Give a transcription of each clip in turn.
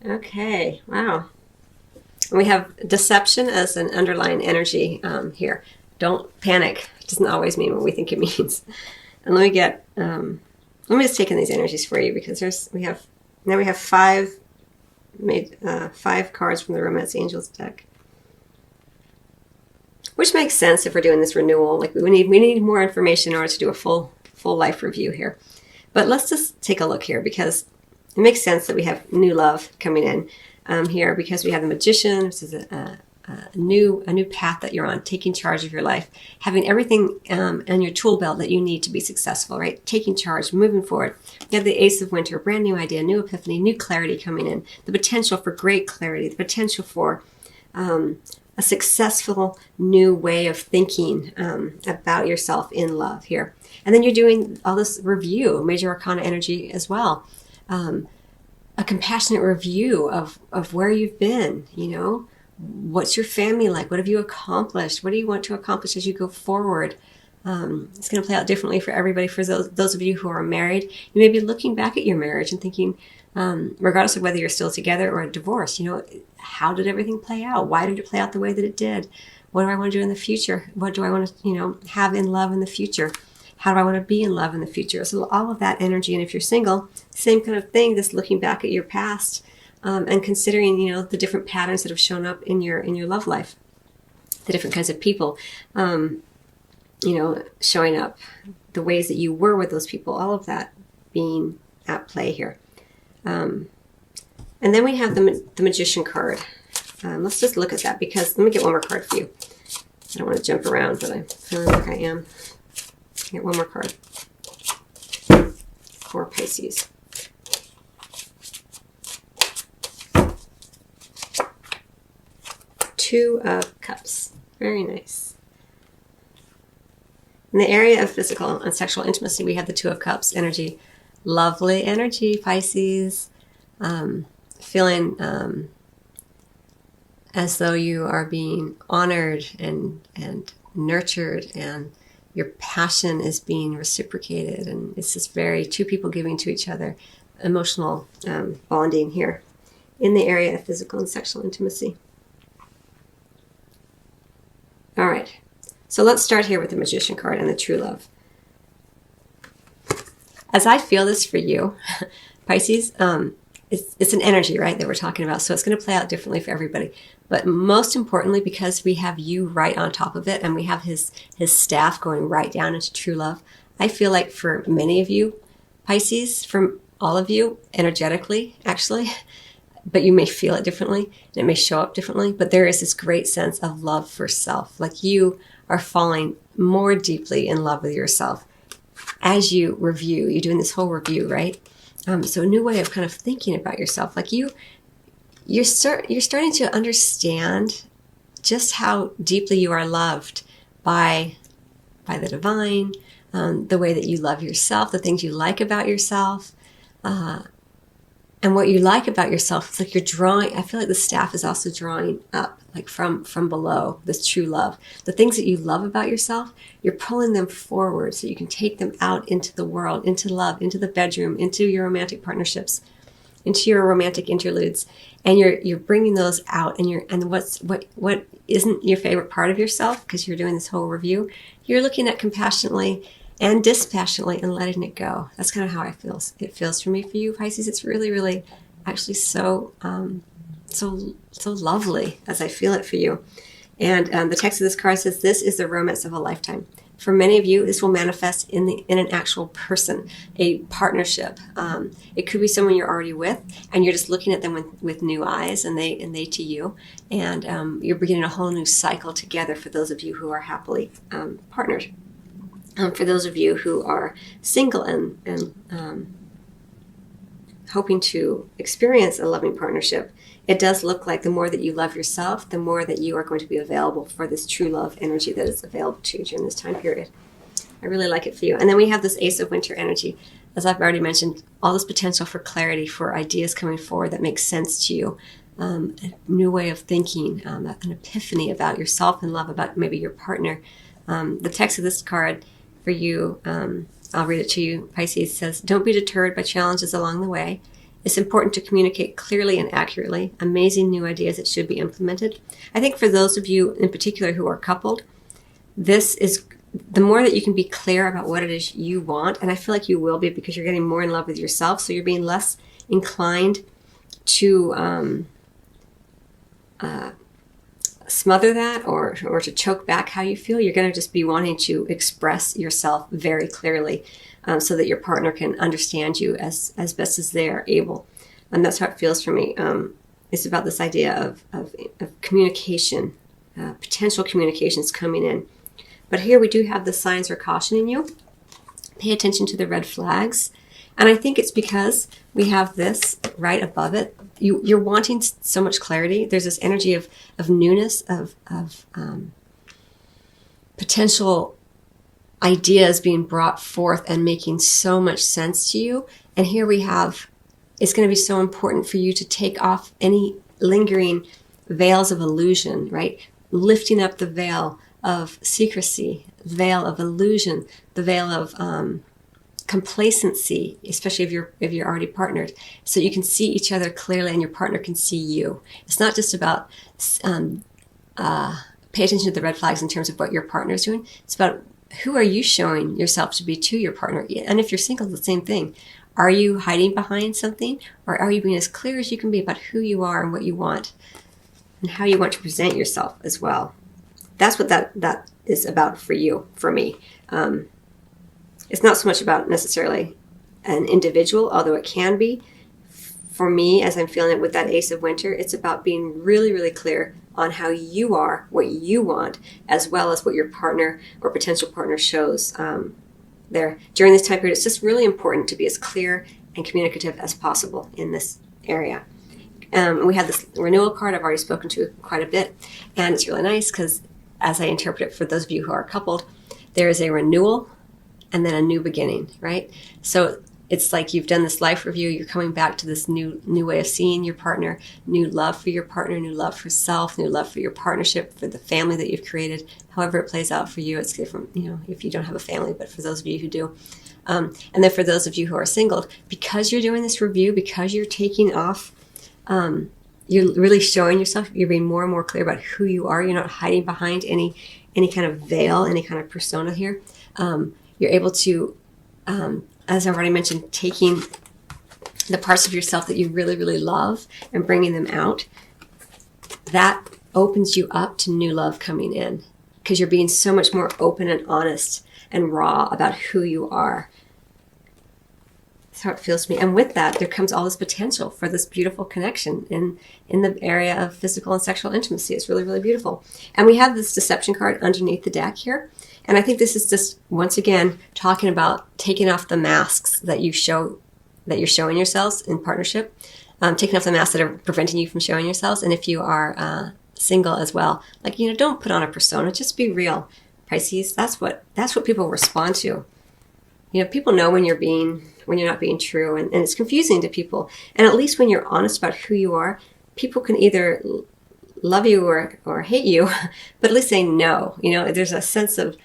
Okay, wow. And we have deception as an underlying energy here. Don't panic. It doesn't always mean what we think it means. And let me just take in these energies for you because we have five cards from the Romance Angels deck, which makes sense if we're doing this renewal. Like we need more information in order to do a full life review here. But let's just take a look here because it makes sense that we have new love coming in here because we have the Magician. This is a new path that you're on, taking charge of your life, having everything in your tool belt that you need to be successful, right? Taking charge, moving forward. You have the Ace of Winter, brand new idea, new epiphany, new clarity coming in, the potential for great clarity, the potential for a successful new way of thinking about yourself in love here. And then you're doing all this review, major arcana energy as well. A compassionate review of where you've been, what's your family like? What have you accomplished? What do you want to accomplish as you go forward? It's going to play out differently for everybody. For those of you who are married, you may be looking back at your marriage and thinking, regardless of whether you're still together or divorced, how did everything play out? Why did it play out the way that it did? What do I want to do in the future? What do I want to, have in love in the future? How do I want to be in love in the future? So all of that energy. And if you're single, same kind of thing, just looking back at your past and considering, the different patterns that have shown up in your love life, the different kinds of people, showing up, the ways that you were with those people, all of that being at play here. And then we have the Magician card. Let's just look at that because let me get one more card for you. I don't want to jump around, but I feel like I am. Get one more card for Pisces. Two of Cups. Very nice. In the area of physical and sexual intimacy, we have the Two of Cups energy. Lovely energy, Pisces. Feeling as though you are being honored and nurtured, and your passion is being reciprocated, and it's just very two people giving to each other, emotional bonding here in the area of physical and sexual intimacy. All right, so let's start here with the Magician card and the true love. As I feel this for you, Pisces, it's an energy, right, that we're talking about. So it's going to play out differently for everybody. But most importantly, because we have you right on top of it and we have his staff going right down into true love, I feel like for many of you, Pisces, from all of you, energetically, actually, but you may feel it differently and it may show up differently, but there is this great sense of love for self. Like you are falling more deeply in love with yourself as you review. You're doing this whole review, right? So a new way of kind of thinking about yourself, like you're starting to understand just how deeply you are loved by the divine, the way that you love yourself, the things you like about yourself, and what you like about yourself. It's like you're drawing. I feel like the staff is also drawing up, like from below, this true love. The things that you love about yourself, you're pulling them forward so you can take them out into the world, into love, into the bedroom, into your romantic partnerships, into your romantic interludes, and you're bringing those out. And what isn't your favorite part of yourself, because you're doing this whole review, you're looking at compassionately and dispassionately and letting it go. That's kind of how it feels for me. For you, Pisces, it's really, really actually so lovely as I feel it for you. And the text of this card says, this is the romance of a lifetime. For many of you, this will manifest in an actual person, a partnership. It could be someone you're already with, and you're just looking at them with new eyes, and they to you. And you're beginning a whole new cycle together for those of you who are happily partnered. For those of you who are single and hoping to experience a loving partnership, it does look like the more that you love yourself, the more that you are going to be available for this true love energy that is available to you during this time period. I really like it for you. And then we have this Ace of Winter energy. As I've already mentioned, all this potential for clarity, for ideas coming forward that make sense to you, a new way of thinking, an epiphany about yourself and love, about maybe your partner. The text of this card for you, I'll read it to you, Pisces, says, don't be deterred by challenges along the way. It's important to communicate clearly and accurately. Amazing new ideas that should be implemented. I think for those of you in particular who are coupled, this is the more that you can be clear about what it is you want, and I feel like you will be because you're getting more in love with yourself, so you're being less inclined to smother that or to choke back how you feel. You're going to just be wanting to express yourself very clearly so that your partner can understand you as best as they are able. And that's how it feels for me. It's about this idea of communication, potential communications coming in. But here we do have the signs are cautioning you. Pay attention to the red flags. And I think it's because we have this right above it. You're wanting so much clarity. There's this energy of newness, of potential ideas being brought forth and making so much sense to you. And here we have, it's going to be so important for you to take off any lingering veils of illusion, right? Lifting up the veil of secrecy, the veil of illusion, the veil of complacency, especially if you're already partnered, so you can see each other clearly and your partner can see you. It's not just about pay attention to the red flags in terms of what your partner's doing. It's about who are you showing yourself to be to your partner. And if you're single, the same thing. Are you hiding behind something, or are you being as clear as you can be about who you are and what you want and how you want to present yourself as well? That's what that is about for you, for me. It's not so much about necessarily an individual, although it can be. For me, as I'm feeling it with that Ace of Winter, it's about being really, really clear on how you are, what you want, as well as what your partner or potential partner shows there. During this time period, it's just really important to be as clear and communicative as possible in this area. We have this renewal card I've already spoken to quite a bit, and it's really nice because as I interpret it for those of you who are coupled, there is a renewal and then a new beginning, right? So it's like you've done this life review, you're coming back to this new way of seeing your partner, new love for your partner, new love for self, new love for your partnership, for the family that you've created, however it plays out for you. It's different, if you don't have a family, but for those of you who do. And then for those of you who are single, because you're doing this review, because you're taking off, you're really showing yourself, you're being more and more clear about who you are. You're not hiding behind any kind of veil, any kind of persona here. You're able to, as I've already mentioned, taking the parts of yourself that you really, really love and bringing them out. That opens you up to new love coming in because you're being so much more open and honest and raw about who you are. That's how it feels to me. And with that, there comes all this potential for this beautiful connection in the area of physical and sexual intimacy. It's really, really beautiful. And we have this deception card underneath the deck here. And I think this is just, once again, talking about taking off the masks that you're showing yourselves in partnership, taking off the masks that are preventing you from showing yourselves. And if you are single as well, don't put on a persona, just be real, Pisces. That's what people respond to. People know when you're not being true, and it's confusing to people. And at least when you're honest about who you are, people can either love you or hate you, but at least they know. There's a sense of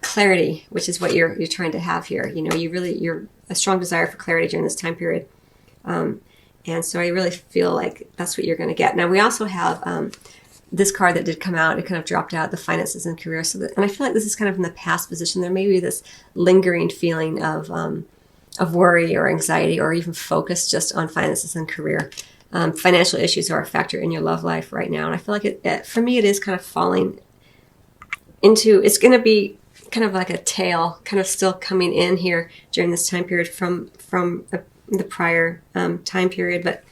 clarity, which is what you're trying to have here. You're a strong desire for clarity during this time period. And so I really feel like that's what you're going to get. Now we also have this card that did come out. It kind of dropped out, the finances and career. And I feel like this is kind of in the past position. There may be this lingering feeling of worry or anxiety or even focus just on finances and career. Financial issues are a factor in your love life right now. And I feel like for me, it is kind of falling into, it's going to be kind of like a tail kind of still coming in here during this time period from the prior time period, but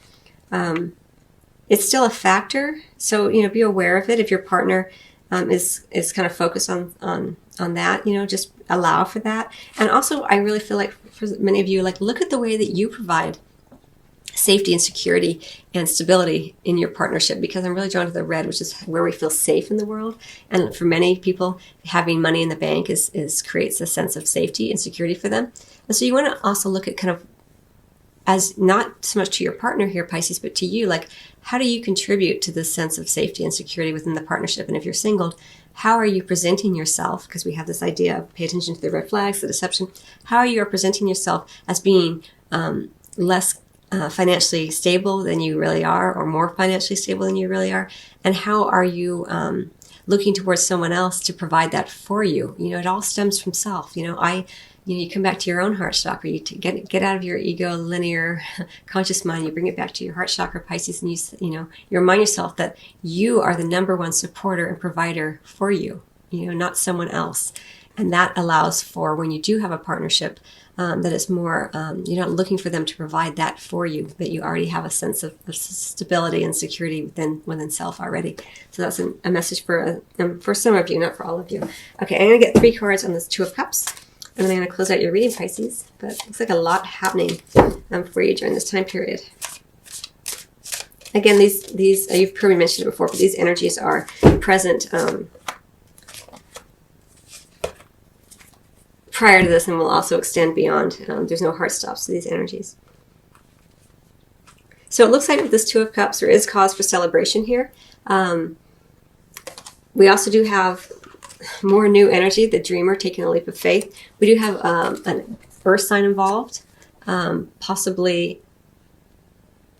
it's still a factor. So, be aware of it. If your partner is kind of focused on that, just allow for that. And also, I really feel like for many of you, look at the way that you provide safety and security and stability in your partnership, because I'm really drawn to the red, which is where we feel safe in the world. And for many people, having money in the bank creates a sense of safety and security for them. And so you want to also look at kind of as not so much to your partner here, Pisces, but to you, how do you contribute to this sense of safety and security within the partnership? And if you're single, how are you presenting yourself? Because we have this idea of pay attention to the red flags, the deception. How are you presenting yourself as being less financially stable than you really are, or more financially stable than you really are? And how are you looking towards someone else to provide that for you? You know, it all stems from self. You know, you come back to your own heart chakra. You get out of your ego linear conscious mind. You bring it back to your heart chakra, Pisces, and you remind yourself that you are the number one supporter and provider for you. You know, not someone else. And that allows for, when you do have a partnership, that it's more, you're not looking for them to provide that for you, that you already have a sense of stability and security within self already. So that's a message for some of you, not for all of you. Okay, I'm going to get 3 cards on this Two of Cups, and then I'm going to close out your reading, Pisces. But it looks like a lot happening for you during this time period. Again, these you've probably mentioned it before, but these energies are present prior to this, and will also extend beyond. There's no hard stops to these energies. So it looks like with this Two of Cups, there is cause for celebration here. We also do have more new energy, the dreamer taking a leap of faith. We do have an earth sign involved, possibly,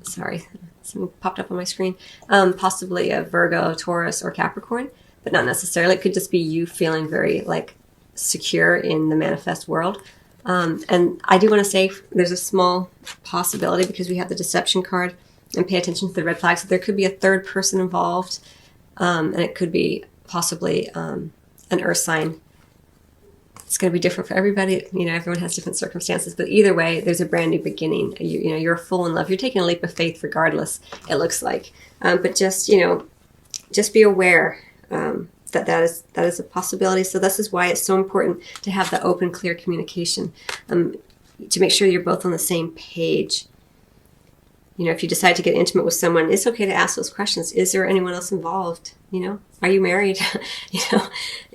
sorry, something popped up on my screen, possibly a Virgo, Taurus, or Capricorn, but not necessarily. It could just be you feeling very secure in the manifest world. And I do want to say there's a small possibility, because we have the deception card, and pay attention to the red flags, that there could be a third person involved, and it could be possibly an earth sign. It's going to be different for everybody. You know, everyone has different circumstances, but either way, there's a brand new beginning. You're full in love. You're taking a leap of faith regardless, it looks like. But just be aware that is a possibility. So this is why it's so important to have the open, clear communication, to make sure you're both on the same page. You know, if you decide to get intimate with someone, it's okay to ask those questions. Is there anyone else involved? You know, are you married? Do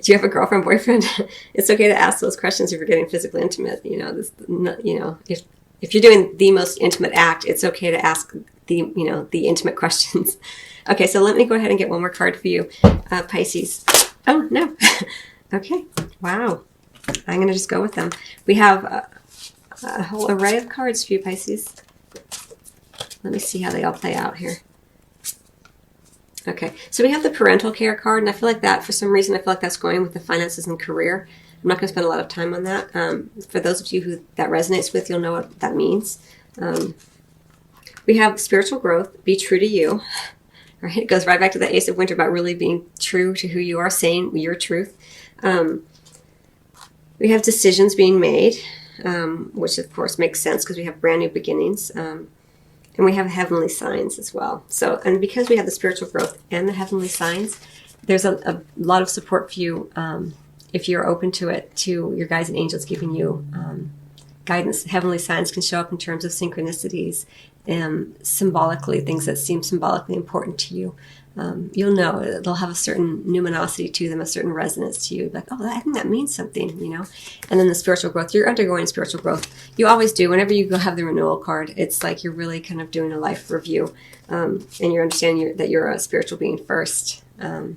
you have a girlfriend, boyfriend? It's okay to ask those questions if you're getting physically intimate. If you're doing the most intimate act, it's okay to ask the intimate questions. Okay, so let me go ahead and get one more card for you, Pisces. Oh, no. Okay, wow. I'm going to just go with them. We have a whole array of cards for you, Pisces. Let me see how they all play out here. Okay, so we have the parental care card, and I feel like that, for some reason, I feel like that's going with the finances and career. I'm not going to spend a lot of time on that. For those of you who that resonates with, you'll know what that means. We have spiritual growth, be true to you. Right? It goes right back to the Ace of Winter about really being true to who you are, saying your truth. We have decisions being made, which of course makes sense because we have brand new beginnings. And we have heavenly signs as well. So, and because we have the spiritual growth and the heavenly signs, there's a lot of support for you, if you're open to it, to your guides and angels giving you guidance. Heavenly signs can show up in terms of synchronicities and symbolically, things that seem symbolically important to you. You'll know they'll have a certain numinosity to them, a certain resonance to you. Like, oh, I think that means something, And then the spiritual growth, you're undergoing spiritual growth. You always do. Whenever you go have the renewal card, it's like you're really kind of doing a life review. And you're understanding that you're a spiritual being first. You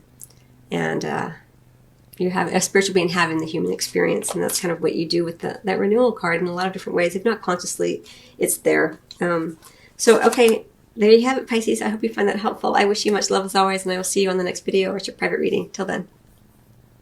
have a spiritual being having the human experience. And that's kind of what you do with that renewal card in a lot of different ways. If not consciously, it's there. Okay. There you have it, Pisces. I hope you find that helpful. I wish you much love as always, and I will see you on the next video or at your private reading. Till then.